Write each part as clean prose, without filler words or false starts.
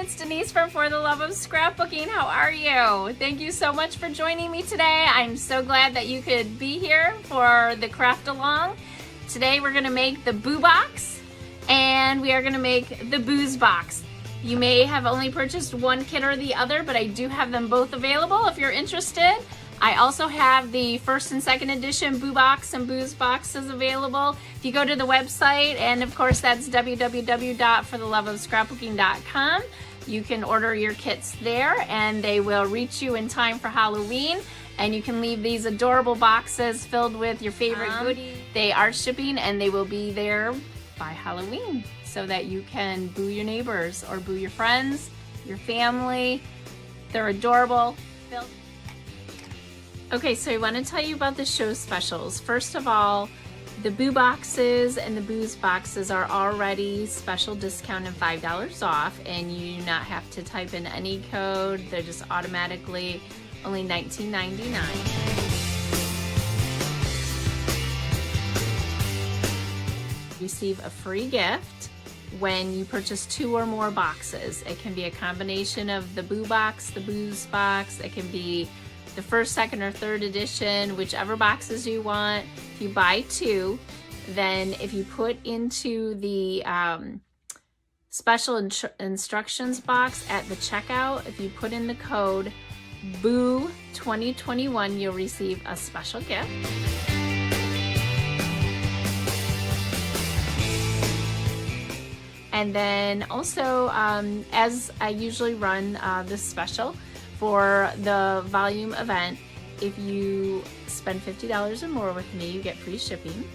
it's Denise from For the Love of Scrapbooking. How are you? Thank you so much for joining me today. I'm so glad that you could be here for the craft along. Today we're gonna make the boo box and we are gonna make the booze box. You may have only purchased one kit or the other, but I do have them both available if you're interested. I also have the first and second edition boo box and booze boxes available. If you go to the website, and of course that's www.fortheloveofscrapbooking.com, you can order your kits there and they will reach you in time for Halloween. And you can leave these adorable boxes filled with your favorite goodies. They are shipping and they will be there by Halloween so that you can boo your neighbors or boo your friends, your family. They're adorable. Okay, so I want to tell you about the show specials. First of all, the boo boxes and the booze boxes are already special discount and $5 off, and you do not have to type in any code. They're just automatically only $19.99. Receive a free gift when you purchase 2 or more boxes. It can be a combination of the boo box, the booze box. It can be the first, second, or third edition, whichever boxes you want. If you buy 2, then if you put into the special instructions box at the checkout, if you put in the code BOO2021, you'll receive a special gift. And then also, as I usually run this special, for the volume event, if you spend $50 or more with me, you get free shipping.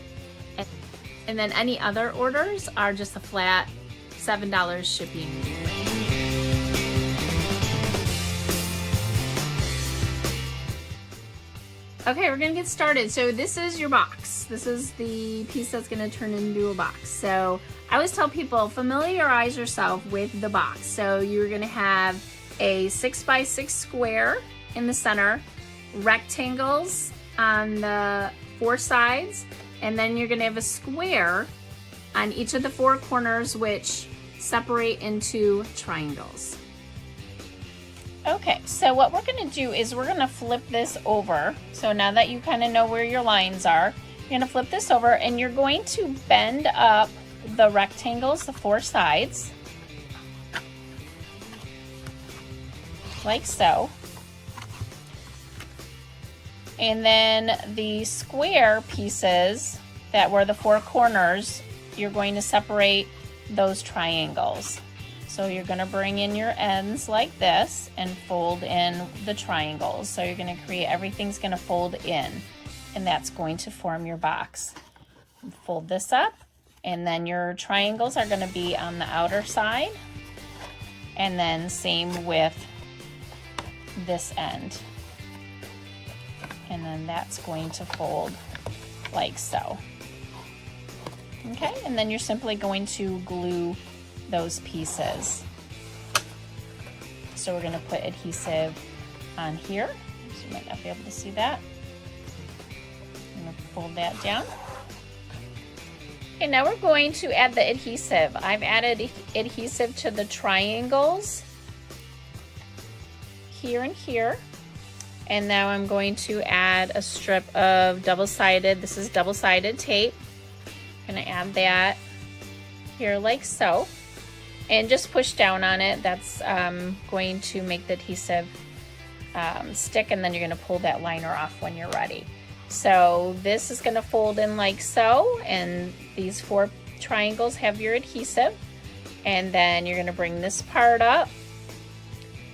And then any other orders are just a flat $7 shipping. Okay, we're gonna get started. So this is your box. This is the piece that's gonna turn into a box. So I always tell people, familiarize yourself with the box. So you're gonna have a 6x6 square in the center, rectangles on the 4 sides, and then you're gonna have a square on each of the 4 corners, which separate into triangles. Okay, so what we're gonna do is we're gonna flip this over. So now that you kind of know where your lines are, you're gonna flip this over and you're going to bend up the rectangles, the 4 sides, like so. And then the square pieces that were the 4 corners, you're going to separate those triangles. So you're going to bring in your ends like this and fold in the triangles. So you're going to create, everything's going to fold in, and that's going to form your box. Fold this up, and then your triangles are going to be on the outer side, and then same with this end, and then that's going to fold like so. Okay, and then you're simply going to glue those pieces. So we're going to put adhesive on here, so you might not be able to see that. I'm going to fold that down. Okay, now we're going to add the adhesive. I've added adhesive to the triangles here and here, and now I'm going to add a strip of double-sided, this is double-sided tape. I'm going to add that here like so, and just push down on it. That's going to make the adhesive stick, and then you're going to pull that liner off when you're ready. So this is going to fold in like so, and these 4 triangles have your adhesive, and then you're going to bring this part up,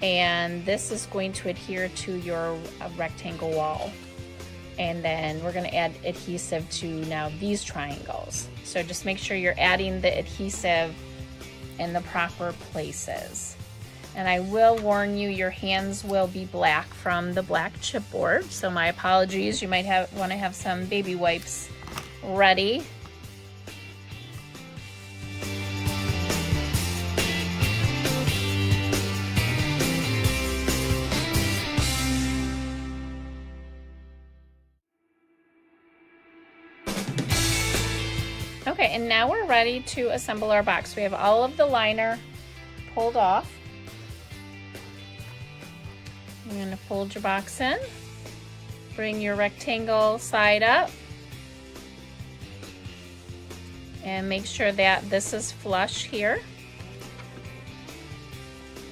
and this is going to adhere to your rectangle wall. And then we're going to add adhesive to now these triangles. So just make sure you're adding the adhesive in the proper places. And I will warn you, your hands will be black from the black chipboard, so my apologies. You might want to have some baby wipes ready. Okay, and now we're ready to assemble our box. We have all of the liner pulled off. You're going to fold your box in, bring your rectangle side up, and make sure that this is flush here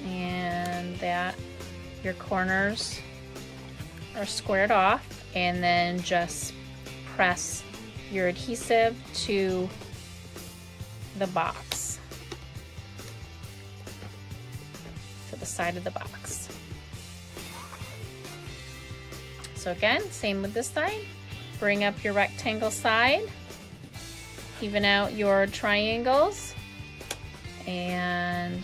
and that your corners are squared off, and then just press your adhesive to the box, to the side of the box. So again, same with this side. Bring up your rectangle side, even out your triangles, and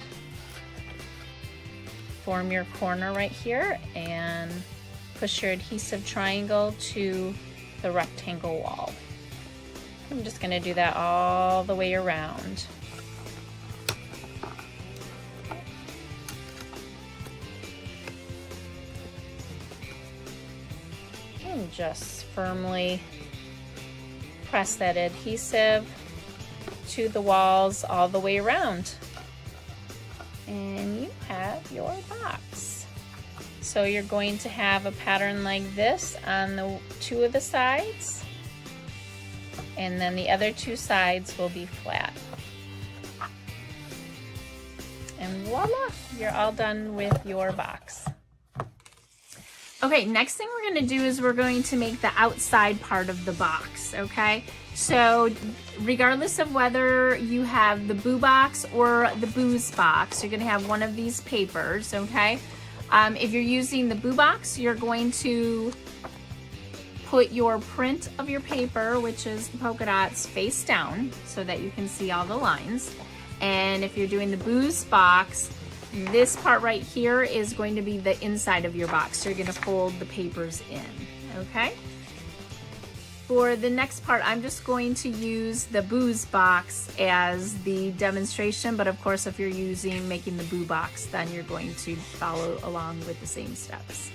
form your corner right here and push your adhesive triangle to the rectangle wall. I'm just going to do that all the way around. And just firmly press that adhesive to the walls all the way around. And you have your box. So you're going to have a pattern like this on the two of the sides, and then the other two sides will be flat. And voila, you're all done with your box. Okay, next thing we're going to do is we're going to make the outside part of the box, okay? So regardless of whether you have the boo box or the booze box, you're going to have one of these papers, okay? If you're using the boo box, you're going to put your print of your paper, which is the polka dots, face down so that you can see all the lines. And if you're doing the booze box, this part right here is going to be the inside of your box. So you're going to fold the papers in, okay? For the next part, I'm just going to use the booze box as the demonstration, but of course, if you're making the boo box, then you're going to follow along with the same steps.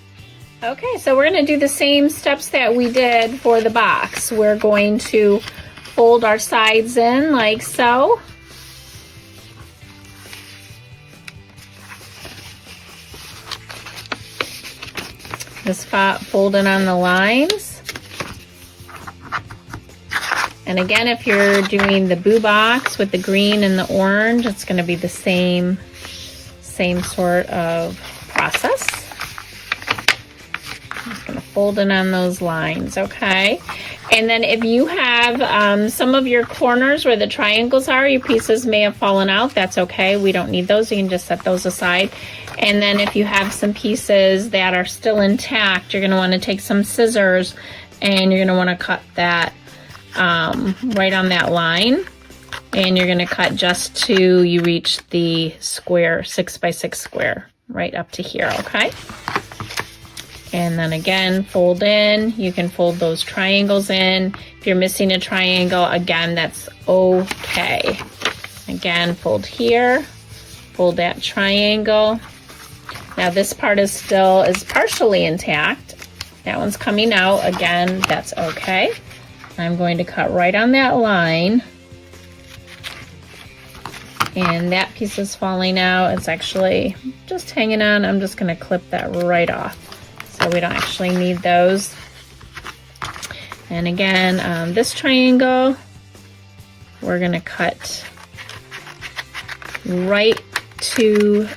Okay, so we're going to do the same steps that we did for the box. We're going to fold our sides in like so. Just fold in on the lines. And again, if you're doing the boo box with the green and the orange, it's going to be the same sort of process. I'm just going to fold in on those lines, okay? And then if you have some of your corners where the triangles are, your pieces may have fallen out. That's okay. We don't need those. You can just set those aside. And then if you have some pieces that are still intact, you're going to want to take some scissors and you're going to want to cut that right on that line, and you're going to cut just till you reach the square 6x6 square right up to here, okay? And then again, fold in. You can fold those triangles in. If you're missing a triangle, again, that's okay. Again, fold here, fold that triangle. Now this part is partially intact. That one's coming out. Again, that's okay. I'm going to cut right on that line, and that piece is falling out. It's actually just hanging on. I'm just going to clip that right off, so we don't actually need those. And again, this triangle, we're going to cut right to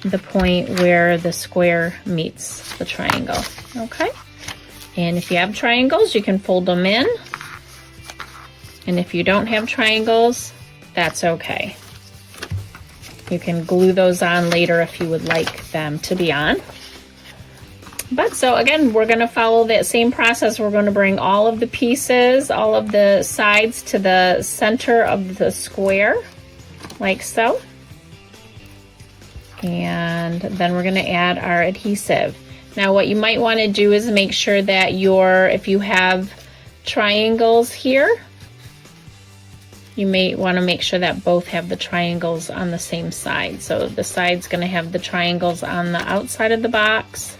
the point where the square meets the triangle, okay? And if you have triangles, you can fold them in. And if you don't have triangles, that's okay. You can glue those on later if you would like them to be on. But so again, we're going to follow that same process. We're going to bring all of the pieces, all of the sides to the center of the square, like so. And then we're going to add our adhesive. Now what you might want to do is make sure that if you have triangles here, you may want to make sure that both have the triangles on the same side. So the side's going to have the triangles on the outside of the box,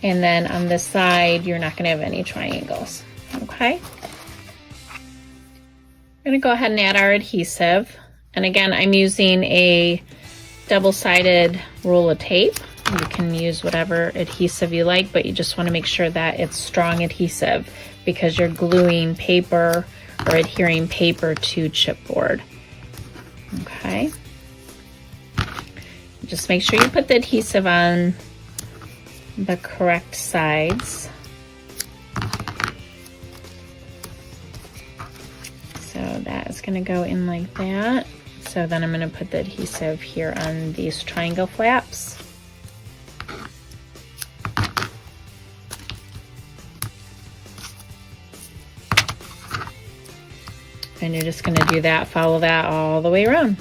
and then on this side you're not going to have any triangles, okay? I'm going to go ahead and add our adhesive, and again I'm using a double-sided roll of tape. You can use whatever adhesive you like, but you just want to make sure that it's strong adhesive because you're gluing paper or adhering paper to chipboard. Okay. Just make sure you put the adhesive on the correct sides. So that is going to go in like that. So then I'm going to put the adhesive here on these triangle flaps. And you're just going to do that, follow that all the way around.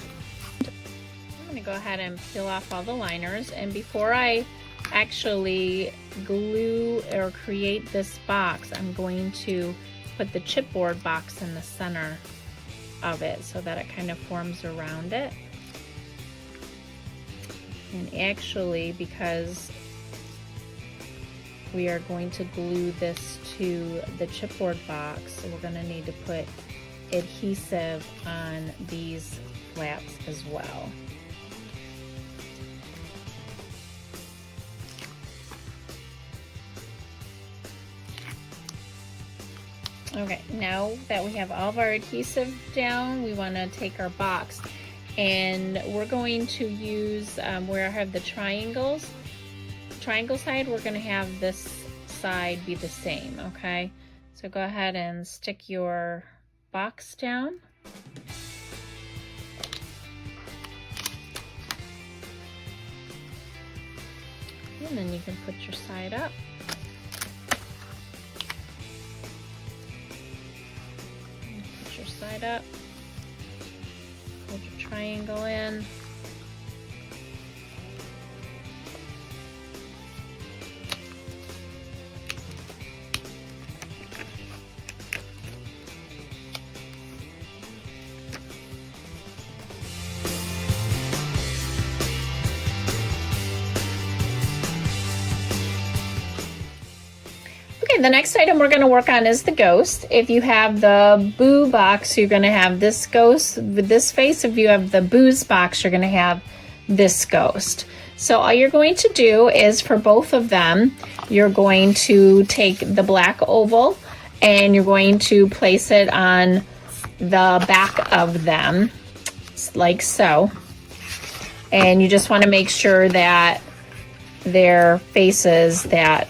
I'm going to go ahead and peel off all the liners. And before I actually glue or create this box, I'm going to put the chipboard box in the center of it so that it kind of forms around it. And actually, because we are going to glue this to the chipboard box, we're going to need to put adhesive on these flaps as well. Okay, now that we have all of our adhesive down, we want to take our box and we're going to use where I have the triangle side, we're going to have this side be the same, okay? So go ahead and stick your box down. And then you can put your side up. Put your side up. Hold your triangle in. The next item we're going to work on is the ghost. If you have the boo box, you're going to have this ghost with this face. If you have the booze box, you're going to have this ghost. So all you're going to do is for both of them, you're going to take the black oval and you're going to place it on the back of them, like so. And you just want to make sure that their faces, that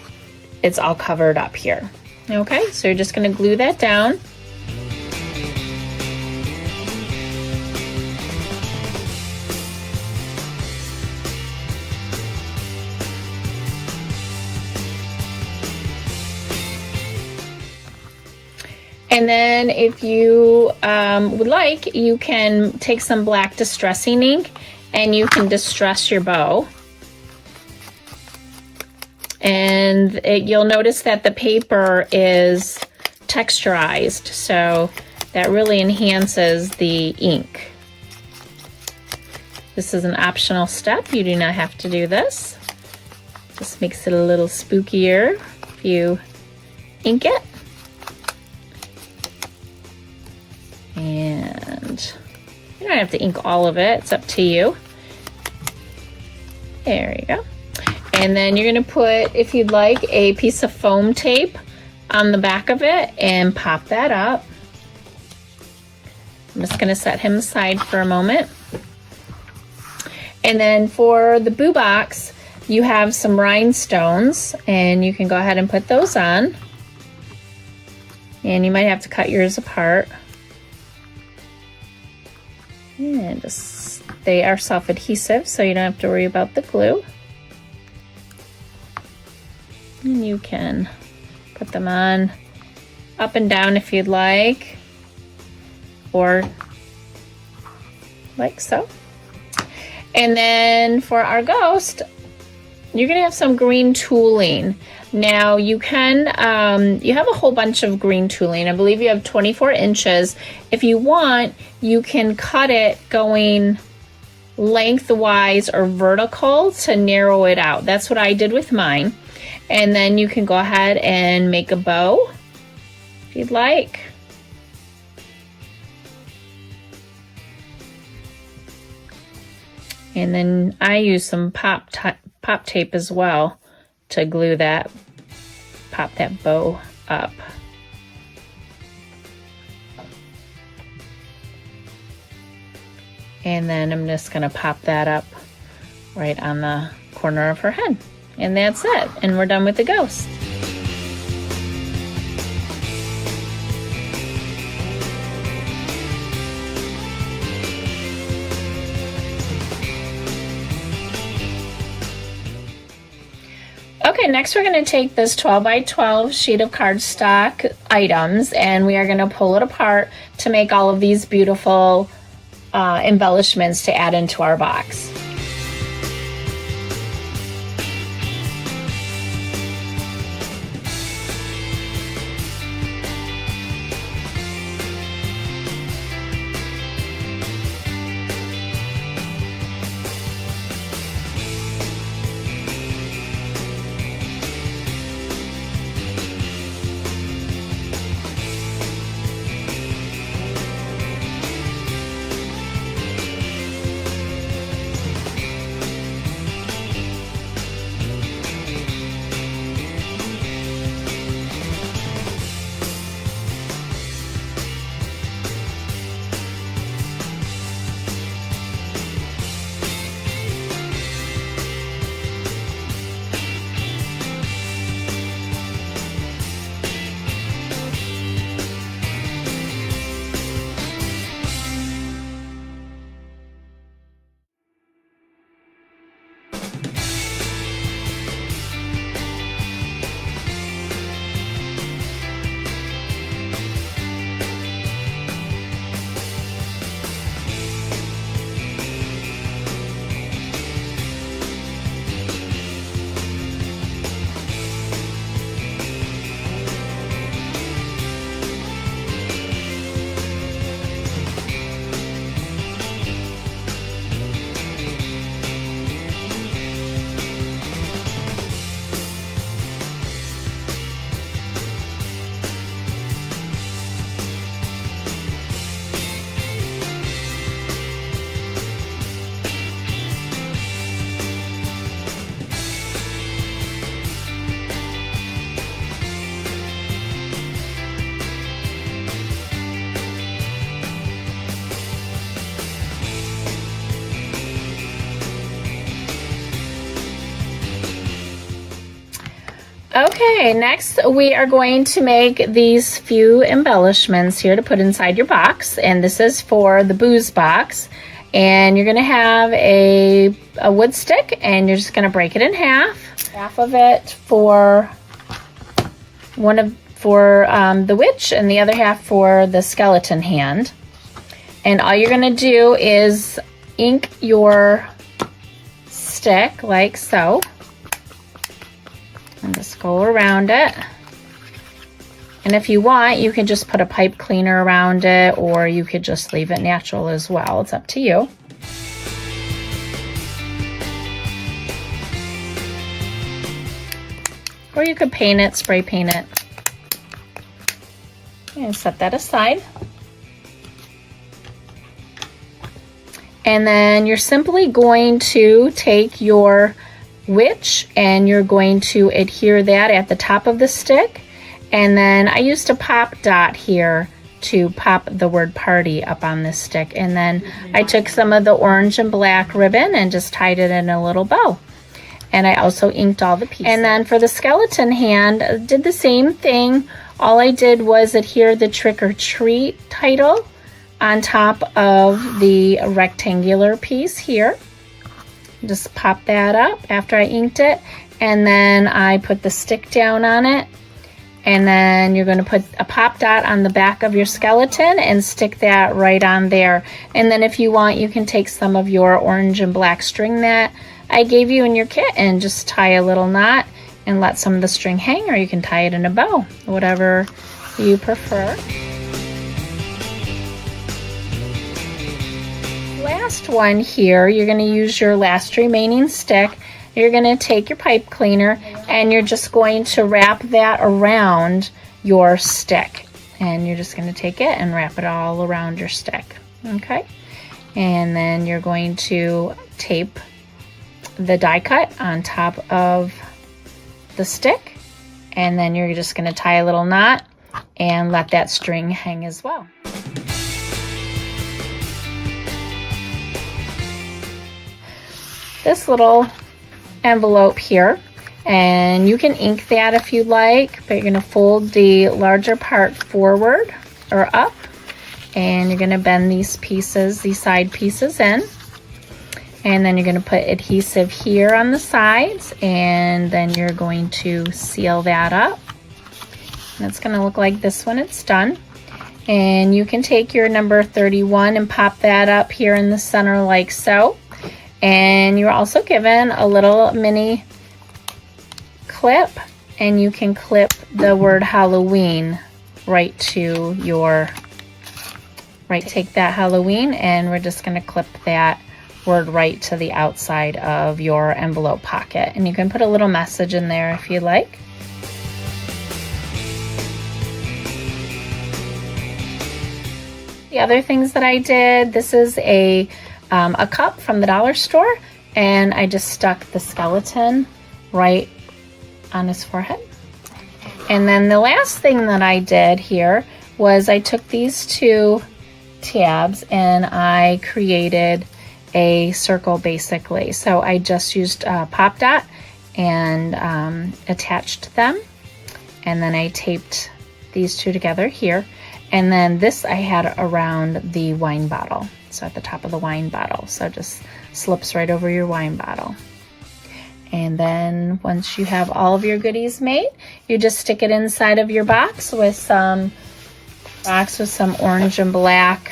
it's all covered up here. Okay, so you're just going to glue that down. And then if you would like, you can take some black distressing ink and you can distress your bow. And you'll notice that the paper is texturized, so that really enhances the ink. This is an optional step. You do not have to do this. Just makes it a little spookier if you ink it. And you don't have to ink all of it. It's up to you. There you go. And then you're going to put, if you'd like, a piece of foam tape on the back of it and pop that up. I'm just going to set him aside for a moment. And then for the boo box, you have some rhinestones and you can go ahead and put those on. And you might have to cut yours apart. And just, they are self-adhesive, so you don't have to worry about the glue. And you can put them on up and down if you'd like, or like so. And then for our ghost, you're gonna have some green tooling. Now you can, you have a whole bunch of green tooling. I believe you have 24 inches. If you want, you can cut it going lengthwise or vertical to narrow it out. That's what I did with mine. And then you can go ahead and make a bow if you'd like. And then I use some pop pop tape as well to glue that, pop that bow up. And then I'm just gonna pop that up right on the corner of her head. And that's it, and we're done with the ghost. Okay, next we're going to take this 12 by 12 sheet of cardstock items, and we are going to pull it apart to make all of these beautiful embellishments to add into our box. Okay, next we are going to make these few embellishments here to put inside your box, and this is for the booze box. And you're going to have a wood stick, and you're just going to break it in half of it for the witch and the other half for the skeleton hand. And all you're going to do is ink your stick like so. And just go around it. And if you want, you can just put a pipe cleaner around it, or you could just leave it natural as well. It's up to you. Or you could paint it, spray paint it. And set that aside. And then you're simply going to take your witch and you're going to adhere that at the top of the stick. And then I used a pop dot here to pop the word party up on this stick. And then I took some of the orange and black ribbon and just tied it in a little bow. And I also inked all the pieces. And then for the skeleton hand, did the same thing. All I did was adhere the trick or treat title on top of the rectangular piece here. Just pop that up after I inked it, and then I put the stick down on it, and then you're going to put a pop dot on the back of your skeleton and stick that right on there. And then if you want, you can take some of your orange and black string that I gave you in your kit and just tie a little knot and let some of the string hang, or you can tie it in a bow, whatever you prefer. Last one here, you're going to use your last remaining stick. You're going to take your pipe cleaner and you're just going to wrap that around your stick. And you're just going to take it and wrap it all around your stick. Okay? And then you're going to tape the die cut on top of the stick, and then you're just going to tie a little knot and let that string hang as well. This little envelope here, and you can ink that if you like, but you're going to fold the larger part forward or up, and you're going to bend these pieces, these side pieces in, and then you're going to put adhesive here on the sides, and then you're going to seal that up. And it's going to look like this when it's done. And you can take your number 31 and pop that up here in the center like so. And you're also given a little mini clip, and you can clip the word Halloween right to your, take that Halloween, and we're just going to clip that word right to the outside of your envelope pocket. And you can put a little message in there if you like. The other things that I did, this is a cup from the dollar store, and I just stuck the skeleton right on his forehead. And then the last thing that I did here was I took these two tabs and I created a circle basically. So I just used Pop Dot and attached them, and then I taped these two together here. And then this I had around the wine bottle, so at the top of the wine bottle, so it just slips right over your wine bottle. And then once you have all of your goodies made, you just stick it inside of your box with some orange and black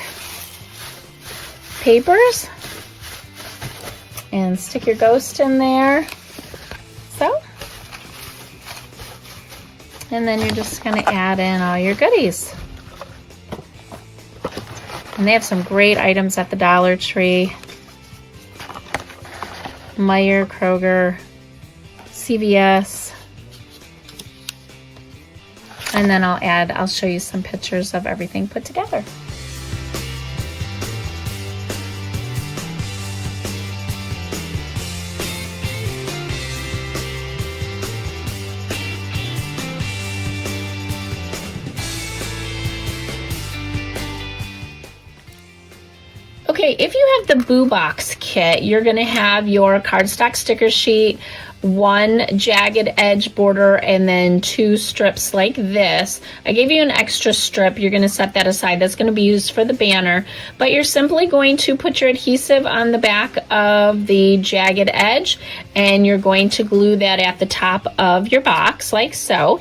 papers, and stick your ghost in there, so. And then you're just going to add in all your goodies. And they have some great items at the Dollar Tree, Meijer, Kroger, CVS. And then I'll show you some pictures of everything put together. Okay, if you have the Boo Box kit, you're going to have your cardstock sticker sheet, one jagged edge border, and then two strips like this. I gave you an extra strip. You're going to set that aside. That's going to be used for the banner. But you're simply going to put your adhesive on the back of the jagged edge, and you're going to glue that at the top of your box like so.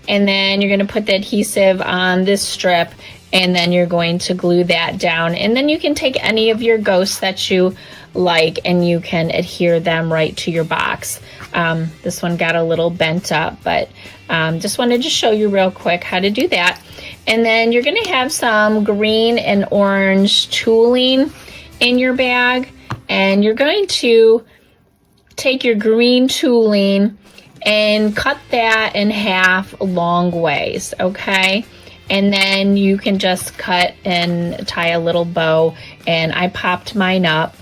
And then you're going to put the adhesive on this strip, and then you're going to glue that down. And then you can take any of your ghosts that you like and you can adhere them right to your box. This one got a little bent up, but just wanted to show you real quick how to do that. And then you're going to have some green and orange tooling in your bag, and you're going to take your green tooling and cut that in half long ways, okay? And then you can just cut and tie a little bow, and I popped mine up.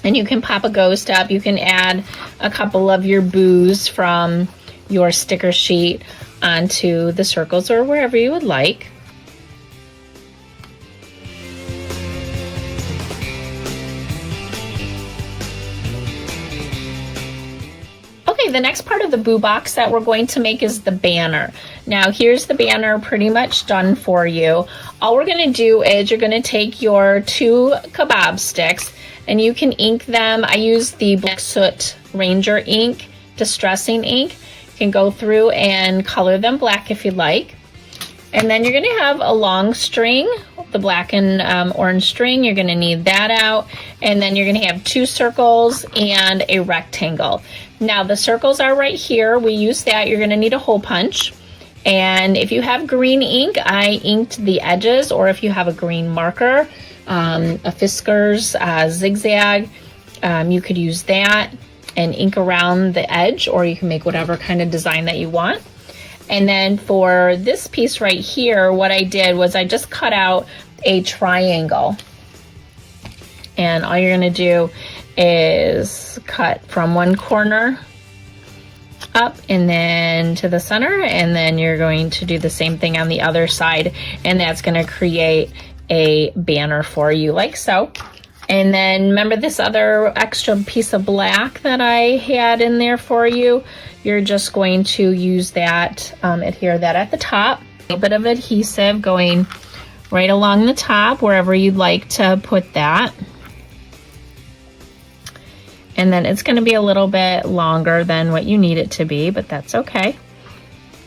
And you can pop a ghost up. You can add a couple of your boos from your sticker sheet onto the circles or wherever you would like. Okay, the next part of the Boo Box that we're going to make is the banner. Now here's the banner pretty much done for you. All we're going to do is you're going to take your two kebab sticks and you can ink them. I use the Black Soot Ranger ink, distressing ink. You can go through and color them black if you'd like. And then you're going to have a long string, the black and orange string. You're going to need that out. And then you're going to have two circles and a rectangle. Now the circles are right here. We use that. You're going to need a hole punch. And if you have green ink, I inked the edges, or if you have a green marker, a Fiskars zigzag, you could use that and ink around the edge, or you can make whatever kind of design that you want. And then for this piece right here, what I did was I just cut out a triangle. And all you're going to do is cut from one corner up and then to the center, and then you're going to do the same thing on the other side, and that's going to create a banner for you like so. And then remember this other extra piece of black that I had in there for you? You're just going to use that, adhere that at the top. A little bit of adhesive going right along the top wherever you'd like to put that. And then it's going to be a little bit longer than what you need it to be, but that's okay.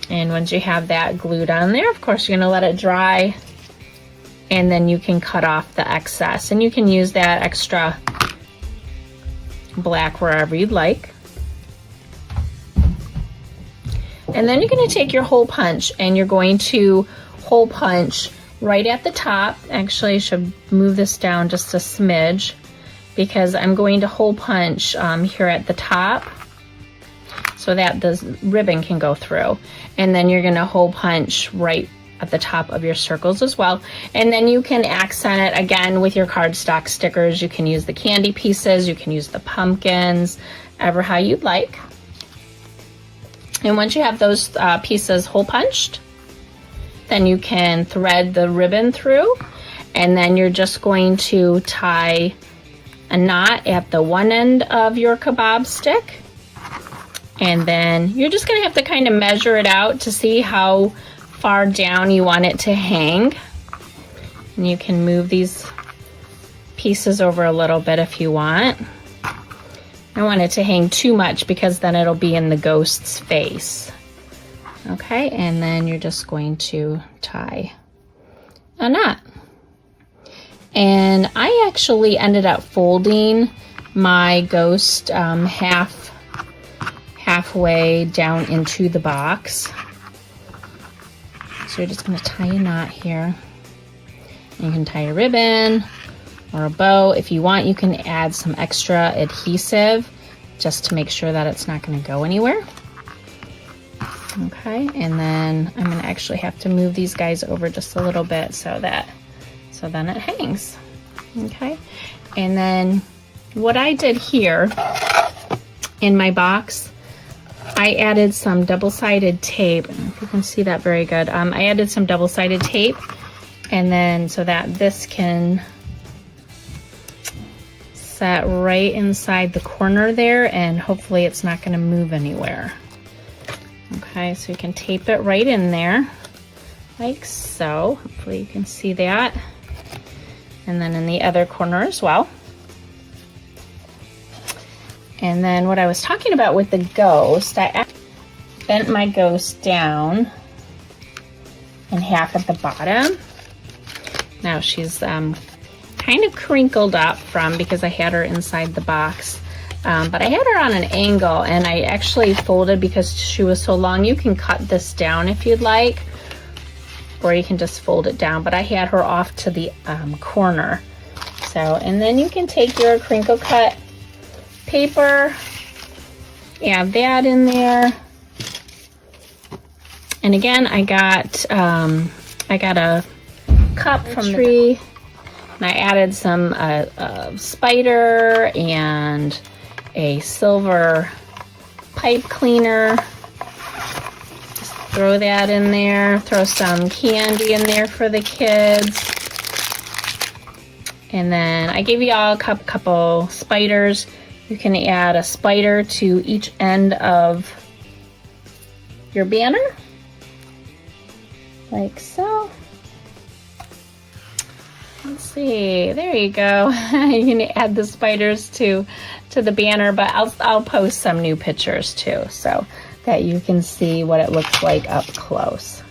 And once you have that glued on there, of course, you're going to let it dry, and then you can cut off the excess. And you can use that extra black wherever you'd like. And then you're going to take your hole punch, and you're going to hole punch right at the top. Actually, I should move this down just a smidge, because I'm going to hole punch here at the top so that the ribbon can go through. And then you're gonna hole punch right at the top of your circles as well. And then you can accent it again with your cardstock stickers. You can use the candy pieces, you can use the pumpkins, ever how you'd like. And once you have those pieces hole punched, then you can thread the ribbon through, and then you're just going to tie a knot at the one end of your kebab stick, and then you're just going to have to kind of measure it out to see how far down you want it to hang. And you can move these pieces over a little bit if you want. I don't want it to hang too much because then it'll be in the ghost's face. Okay, and then you're just going to tie a knot. And I actually ended up folding my ghost halfway down into the box. So you're just going to tie a knot here. You can tie a ribbon or a bow. If you want, you can add some extra adhesive just to make sure that it's not going to go anywhere. Okay, and then I'm going to actually have to move these guys over just a little bit so then it hangs. Okay, and then what I did here in my box, I added some double-sided tape. I don't know if you can see that very good. I added some double-sided tape, and then so that this can set right inside the corner there, and hopefully it's not going to move anywhere. Okay, so you can tape it right in there like so. Hopefully you can see that. And then in the other corner as well. And then what I was talking about with the ghost, I bent my ghost down in half at the bottom. Now she's kind of crinkled up because I had her inside the box. But I had her on an angle, and I actually folded because she was so long. You can cut this down if you'd like, or you can just fold it down, but I had her off to the corner. So, and then you can take your crinkle cut paper, add that in there. And again, I got a cup from the tree, and I added some spider and a silver pipe cleaner. Just throw that in there. Throw some candy in there for the kids. And then I gave you all a couple spiders. You can add a spider to each end of your banner, like so. Let's see, there you go. You can add the spiders to the banner, but I'll post some new pictures too, so that you can see what it looks like up close.